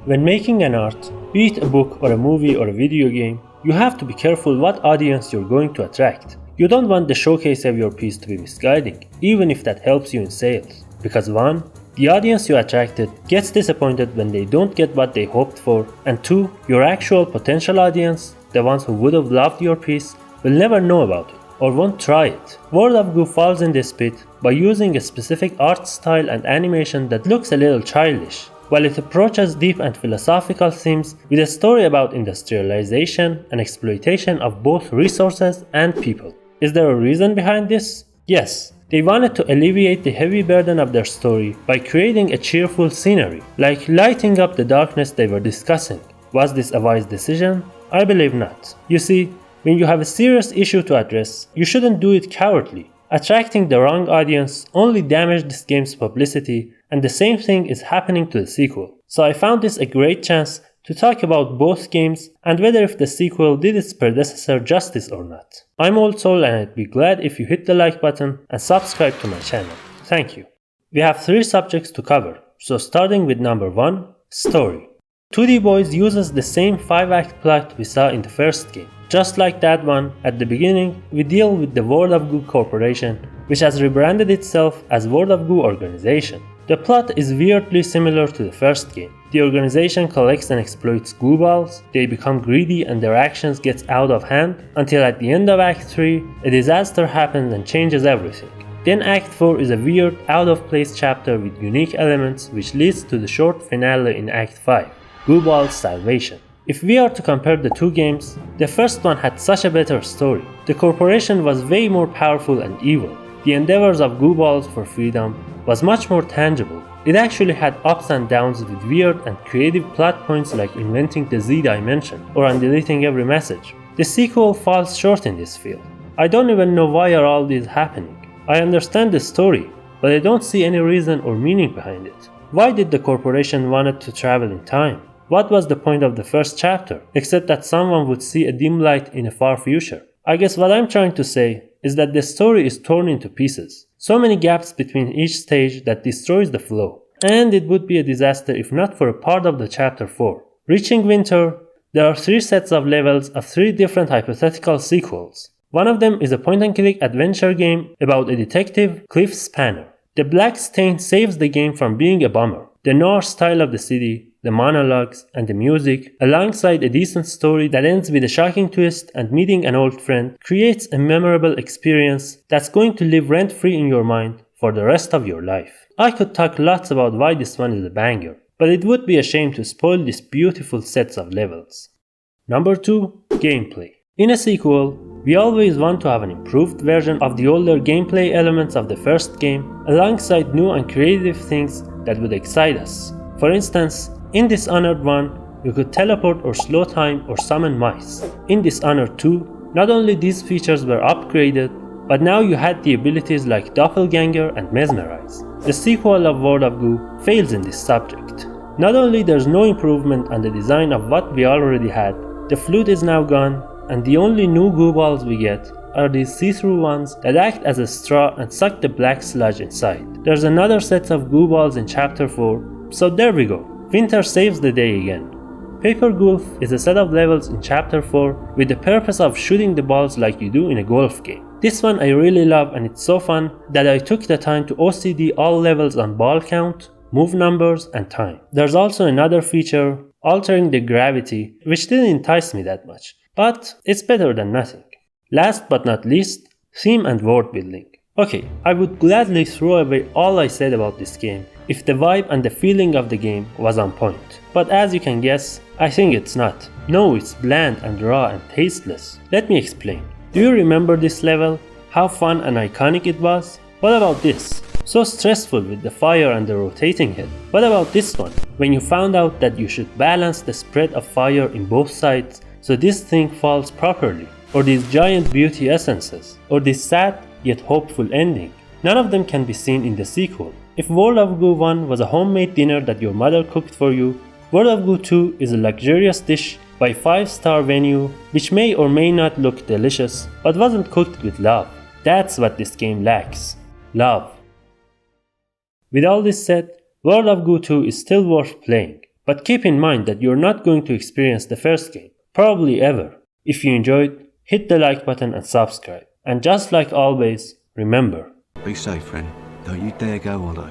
When making an art, be it a book or a movie or a video game, you have to be careful what audience you're going to attract. You don't want the showcase of your piece to be misguiding, even if that helps you in sales. Because 1. The audience you attracted gets disappointed when they don't get what they hoped for, and 2. Your actual potential audience, the ones who would have loved your piece, will never know about it or won't try it. World of Goo falls in this pit by using a specific art style and animation that looks a little childish, while it approaches deep and philosophical themes with a story about industrialization and exploitation of both resources and people. Is there a reason behind this? Yes. They wanted to alleviate the heavy burden of their story by creating a cheerful scenery, like lighting up the darkness they were discussing. Was this a wise decision? I believe not. You see, when you have a serious issue to address, you shouldn't do it cowardly. Attracting the wrong audience only damaged this game's publicity, and the same thing is happening to the sequel. So I found this a great chance to talk about both games and whether if the sequel did its predecessor justice or not. I'm Old Soul and I'd be glad if you hit the like button and subscribe to my channel. Thank you. We have 3 subjects to cover, so starting with number 1, story. 2D Boys uses the same 5-act plot we saw in the first game. Just like that one, at the beginning, we deal with the World of Goo Corporation, which has rebranded itself as World of Goo Organization. The plot is weirdly similar to the first game. The organization collects and exploits goo balls, they become greedy and their actions get out of hand, until at the end of Act 3, a disaster happens and changes everything. Then Act 4 is a weird, out-of-place chapter with unique elements which leads to the short finale in Act 5, Goo Ball's Salvation. If we are to compare the 2 games, the first one had such a better story. The corporation was way more powerful and evil. The endeavors of Goo Balls for freedom was much more tangible. It actually had ups and downs with weird and creative plot points like inventing the Z dimension or undeleting every message. The sequel falls short in this field. I don't even know why are all these happening. I understand the story, but I don't see any reason or meaning behind it. Why did the corporation want to travel in time? What was the point of the first chapter, except that someone would see a dim light in a far future? I guess what I'm trying to say is that the story is torn into pieces. So many gaps between each stage that destroys the flow. And it would be a disaster if not for a part of the chapter 4. Reaching winter, there are 3 sets of levels of 3 different hypothetical sequels. One of them is a point-and-click adventure game about a detective, Cliff Spanner. The black stain saves the game from being a bummer. The noir style of the city, the monologues, and the music, alongside a decent story that ends with a shocking twist and meeting an old friend, creates a memorable experience that's going to live rent-free in your mind for the rest of your life. I could talk lots about why this one is a banger, but it would be a shame to spoil these beautiful sets of levels. Number 2. Gameplay. In a sequel, we always want to have an improved version of the older gameplay elements of the first game, alongside new and creative things that would excite us. For instance, in Dishonored 1, you could teleport or slow time or summon mice. In Dishonored 2, not only these features were upgraded, but now you had the abilities like Doppelganger and Mesmerize. The sequel of World of Goo fails in this subject. Not only there's no improvement on the design of what we already had, the flute is now gone, and the only new goo balls we get are these see-through ones that act as a straw and suck the black sludge inside. There's another set of goo balls in chapter 4, so there we go. Winter saves the day again. Paper Golf is a set of levels in chapter 4 with the purpose of shooting the balls like you do in a golf game. This one I really love and it's so fun that I took the time to OCD all levels on ball count, move numbers, and time. There's also another feature, altering the gravity, which didn't entice me that much, but it's better than nothing. Last but not least, theme and world building. Okay, I would gladly throw away all I said about this game if the vibe and the feeling of the game was on point. But as you can guess, I think it's not. No, it's bland and raw and tasteless. Let me explain. Do you remember this level? How fun and iconic it was? What about this? So stressful with the fire and the rotating head. What about this one? When you found out that you should balance the spread of fire in both sides so this thing falls properly. Or these giant beauty essences. Or this sad yet hopeful ending. None of them can be seen in the sequel. If World of Goo 1 was a homemade dinner that your mother cooked for you, World of Goo 2 is a luxurious dish by 5-star venue which may or may not look delicious but wasn't cooked with love. That's what this game lacks. Love. With all this said, World of Goo 2 is still worth playing, But keep in mind that you're not going to experience the first game, probably ever. If you enjoyed, hit the like button and subscribe. And just like always, remember, be safe, friend. Don't you dare go hollow.